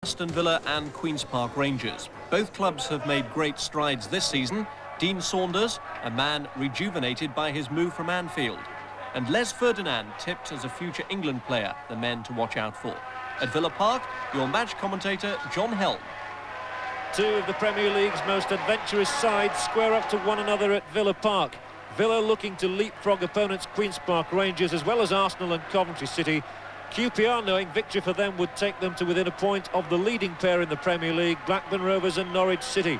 Aston Villa and Queen's Park Rangers. Both clubs have made great strides this season. Dean Saunders, a man rejuvenated by his move from Anfield. And Les Ferdinand tipped as a future England player, the men to watch out for. At Villa Park, your match commentator John Helm. Two of the Premier League's most adventurous sides square up to one another at Villa Park. Villa looking to leapfrog opponents Queen's Park Rangers as well as Arsenal and Coventry City. Q.P.R knowing victory for them would take them to within a point of the leading pair in the Premier League, Blackburn Rovers and Norwich City.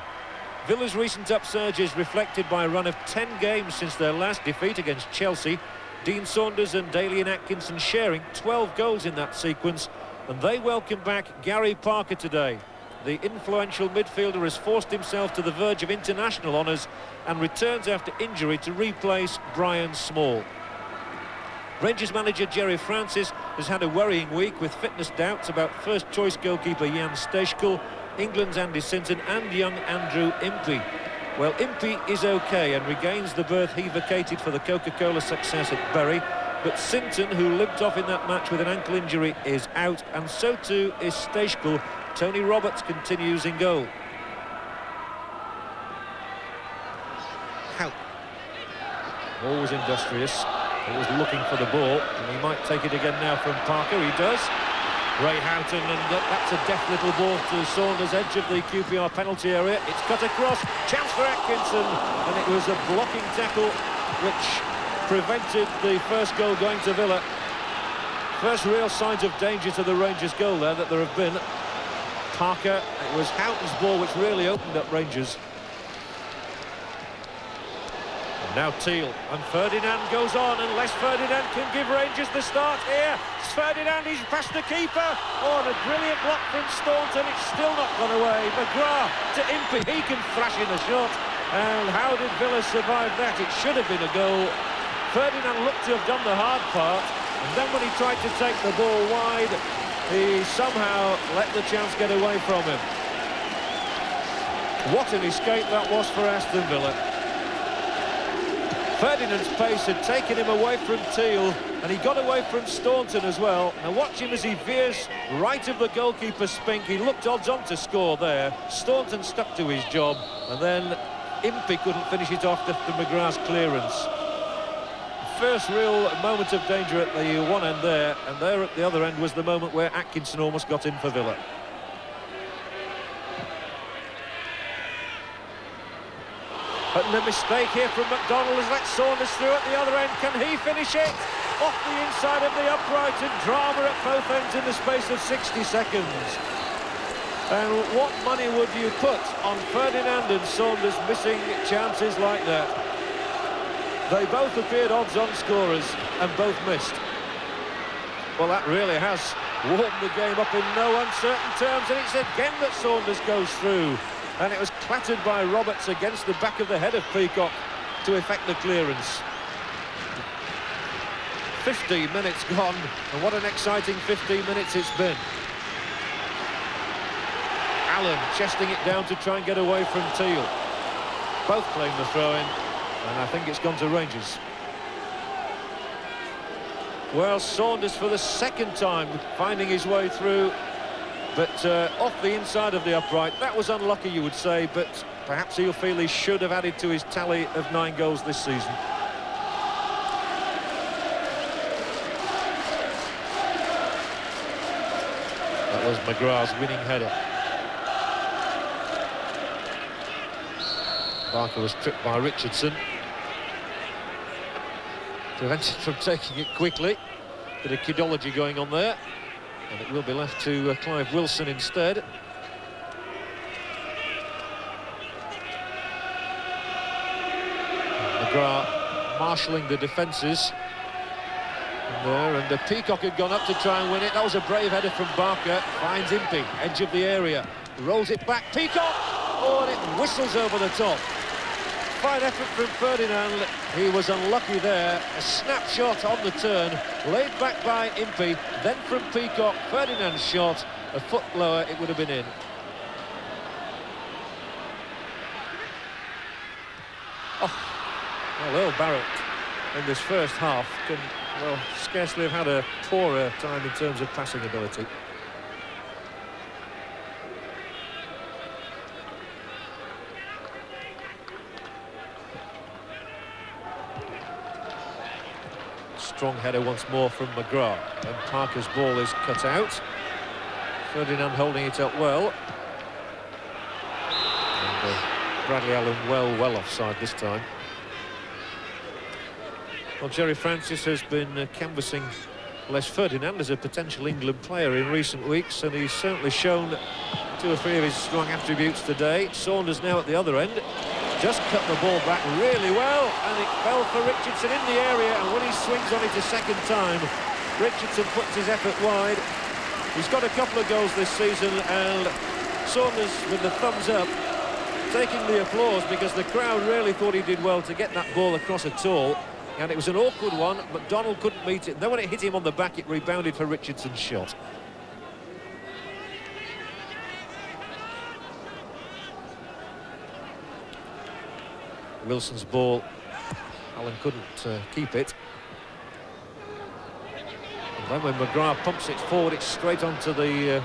Villa's recent upsurge is reflected by a run of 10 games since their last defeat against Chelsea. Dean Saunders and Dalian Atkinson sharing 12 goals in that sequence, and they welcome back Gary Parker today. The influential midfielder has forced himself to the verge of international honours and returns after injury to replace Brian Small. Rangers manager Gerry Francis has had a worrying week with fitness doubts about first-choice goalkeeper Jan Stejskal, England's Andy Sinton and young Andrew Impey. Well, Impey is OK and regains the berth he vacated for the Coca-Cola success at Bury, but Sinton, who limped off in that match with an ankle injury, is out, and so too is Stejskal. Tony Roberts continues in goal. How? Always industrious. Always looking for the ball, and he might take it again now from Parker. He does. Ray Houghton, and that's a deft little ball to Saunders, edge of the Q.P.R penalty area. It's cut across, chance for Atkinson, and it was a blocking tackle which prevented the first goal going to Villa. First real signs of danger to the Rangers goal there that there have been. Parker, it was Houghton's ball which really opened up Rangers. Now Teal, and Ferdinand goes on, and Les Ferdinand can give Rangers the start here. It's Ferdinand, he's past the keeper. Oh, and a brilliant block from Staunton. It's still not gone away. McGrath to Impey, he can flash in a shot. And how did Villa survive that? It should have been a goal. Ferdinand looked to have done the hard part, and then when he tried to take the ball wide, he somehow let the chance get away from him. What an escape that was for Aston Villa. Ferdinand's pace had taken him away from Teal, and he got away from Staunton as well. Now watch him as he veers right of the goalkeeper Spink. He looked odds on to score there. Staunton stuck to his job, and then Impey couldn't finish it off after McGrath's clearance. First real moment of danger at the one end there, and there at the other end was the moment where Atkinson almost got in for Villa. And a mistake here from McDonald has let Saunders through at the other end. Can he finish it? Off the inside of the upright, and drama at both ends in the space of 60 seconds. And what money would you put on Ferdinand and Saunders missing chances like that? They both appeared odds-on scorers and both missed. Well, that really has warmed the game up in no uncertain terms, and it's again that Saunders goes through. And it was clattered by Roberts against the back of the head of Peacock to effect the clearance. 15 minutes gone, and what an exciting 15 minutes it's been. Allen chesting it down to try and get away from Teal. Both playing the throw-in, and I think it's gone to Rangers. Well, Saunders for the second time finding his way through, but off the inside of the upright. That was unlucky, you would say, but perhaps he'll feel he should have added to his tally of 9 goals this season. That was McGrath's winning header. Parker was tripped by Richardson. Prevented from taking it quickly. Bit of kidology going on there. And it will be left to Clive Wilson instead. McGrath marshalling the defences. And the Peacock had gone up to try and win it. That was a brave header from Barker. Finds Impey, edge of the area. Rolls it back. Peacock! Oh, and it whistles over the top. Fine effort from Ferdinand. He was unlucky there. A snapshot on the turn, laid back by Impey, then from Peacock. Ferdinand's shot, a foot lower, it would have been in. Oh, well, Earl Barrett in this first half can, well, scarcely have had a poorer time in terms of passing ability. strong header once more from McGrath. And Parker's ball is cut out. Ferdinand holding it up well. And Bradley Allen well offside this time. Well, Jerry Francis has been canvassing Les Ferdinand as a potential England player in recent weeks, and he's certainly shown 2 or 3 of his strong attributes today. Saunders now at the other end. Just cut the ball back really well, and it fell for Richardson in the area, and when he swings on it a second time, Richardson puts his effort wide. He's got a couple of goals this season, and Saunders with the thumbs up, taking the applause because the crowd really thought he did well to get that ball across at all, and it was an awkward one. McDonald couldn't meet it, and then when it hit him on the back, it rebounded for Richardson's shot. Wilson's ball, Allen couldn't keep it. And then when McGrath pumps it forward, it's straight onto the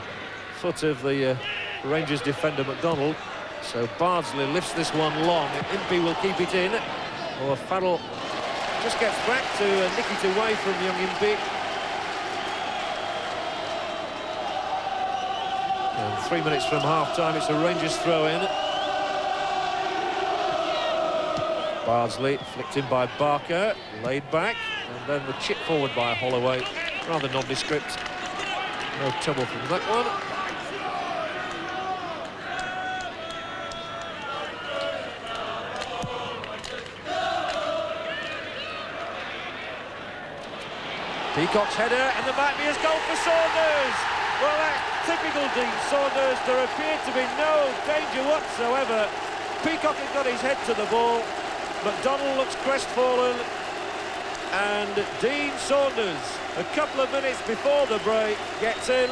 foot of the Rangers defender McDonald. So Bardsley lifts this one long, and Impey will keep it in. Or Farrell just gets back to nick it away from young Impey. And 3 minutes from half-time, it's a Rangers throw-in. Bardsley flicked in by Barker, laid back, and then the chip forward by Holloway. Rather nondescript. No trouble from that one. Peacock's header, and there might be a goal for Saunders. Well, that's typical Dean Saunders. There appeared to be no danger whatsoever. Peacock had got his head to the ball. McDonald looks crestfallen, and Dean Saunders, a couple of minutes before the break, gets in.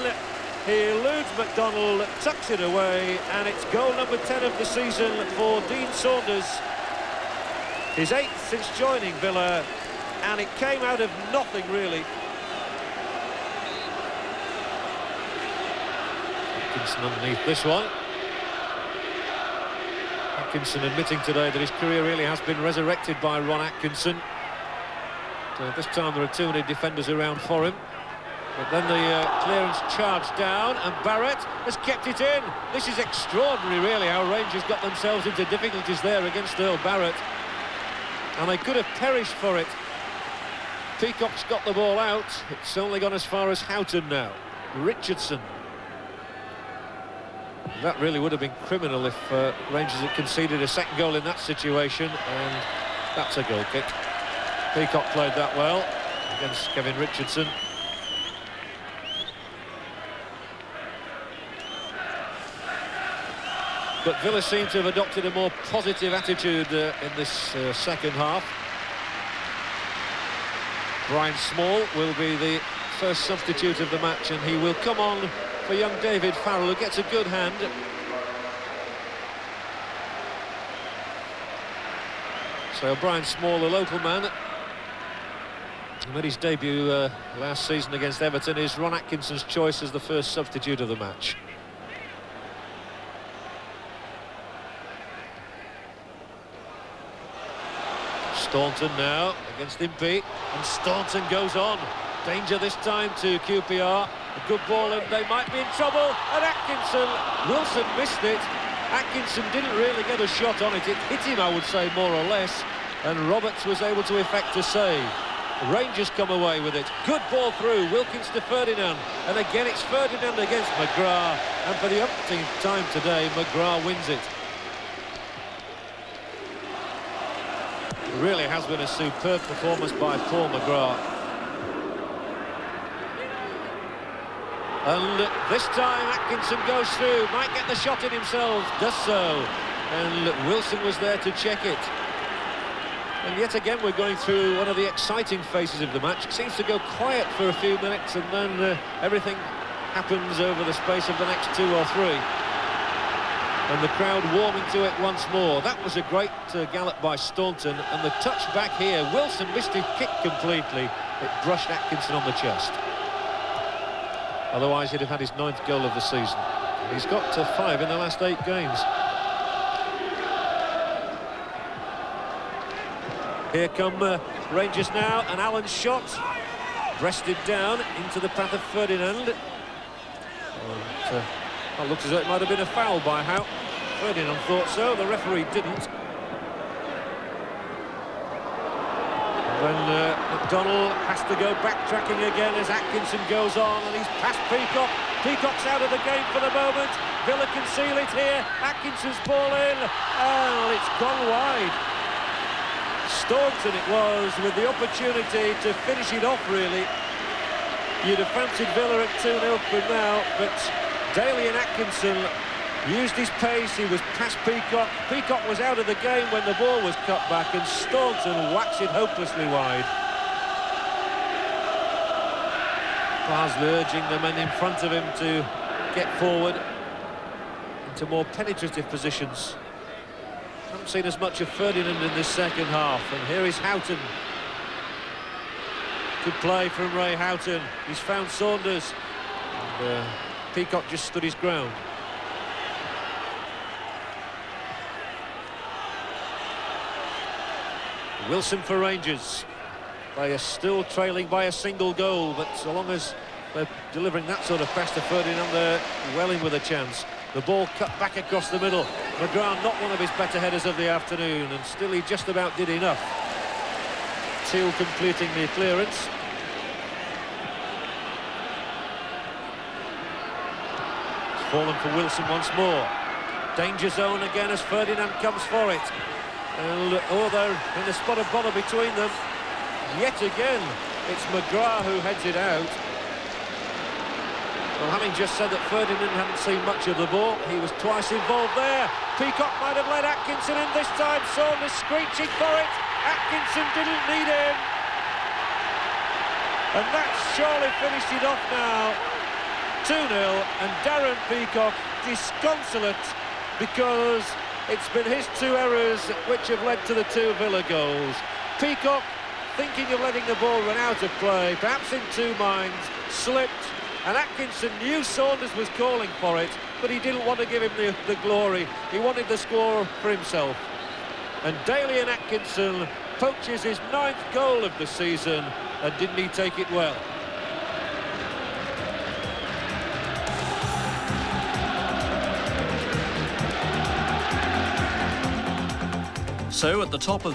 He eludes McDonald, tucks it away, and it's goal number 10 of the season for Dean Saunders. His 8th since joining Villa, and it came out of nothing, really. Atkinson underneath this one. Atkinson admitting today that his career really has been resurrected by Ron Atkinson. So this time there are too many defenders around for him. But then the clearance charged down, and Barrett has kept it in. This is extraordinary, really, how Rangers got themselves into difficulties there against Earl Barrett. And they could have perished for it. Peacock's got the ball out. It's only gone as far as Houghton now. Richardson. That really would have been criminal if Rangers had conceded a second goal in that situation, and that's a goal kick. Peacock played that well against Kevin Richardson. But Villa seem to have adopted a more positive attitude in this second half. Brian Small will be the first substitute of the match, and he will come on for young David Farrell, who gets a good hand. So Brian Small, the local man, who made his debut last season against Everton, is Ron Atkinson's choice as the first substitute of the match. Staunton now against Impey, and Staunton goes on. Danger this time to Q.P.R. A good ball, and they might be in trouble. And Atkinson, Wilson missed it. Atkinson didn't really get a shot on it. It hit him, I would say, more or less. And Roberts was able to effect a save. The Rangers come away with it. Good ball through. Wilkins to Ferdinand. And again, it's Ferdinand against McGrath. And for the umpteenth time today, McGrath wins it. It really has been a superb performance by Paul McGrath. And this time Atkinson goes through, might get the shot in himself, does so. And Wilson was there to check it. And yet again we're going through one of the exciting phases of the match. It seems to go quiet for a few minutes, and then everything happens over the space of the next 2 or 3. And the crowd warming to it once more. That was a great gallop by Staunton, and the touch back here, Wilson missed his kick completely. It brushed Atkinson on the chest. Otherwise he'd have had his 9th goal of the season. He's got 5 in the last 8 games. Here come Rangers now, and Allen's shot breasted down into the path of Ferdinand. And, well, looks as though it might have been a foul by Howe. Ferdinand thought so, the referee didn't. When McDonnell has to go backtracking again as Atkinson goes on, and he's past Peacock. Peacock's out of the game for the moment. Villa can seal it here. Atkinson's ball in, and it's gone wide. Staunton it was with the opportunity to finish it off, really. You'd have fancied Villa at 2-0 from now, but Daly and Atkinson used his pace. He was past Peacock. Peacock was out of the game when the ball was cut back, and Staunton whacks it hopelessly wide. Parsley urging the men in front of him to get forward into more penetrative positions. Haven't seen as much of Ferdinand in this second half, and here is Houghton. Good play from Ray Houghton. He's found Saunders, and Peacock just stood his ground. Wilson for Rangers. They are still trailing by a single goal, but so long as they're delivering that sort of pass to Ferdinand, they're well in with a chance. The ball cut back across the middle. McGrath, not one of his better headers of the afternoon, and still he just about did enough. Teal completing the clearance. It's fallen for Wilson once more. Danger zone again as Ferdinand comes for it. And they're in a spot of bother between them. Yet again, it's McGrath who heads it out. Well, having just said that Ferdinand hadn't seen much of the ball, he was twice involved there. Peacock might have let Atkinson in this time. Saunders screeching for it. Atkinson didn't need him. And that's surely finished it off now. 2-0, and Darren Peacock disconsolate because it's been his two errors which have led to the two Villa goals. Peacock, thinking of letting the ball run out of play, perhaps in two minds, slipped, and Atkinson knew Saunders was calling for it, but he didn't want to give him the glory. He wanted the score for himself. And Daly and Atkinson poaches his 9th goal of the season, and didn't he take it well? So at the top of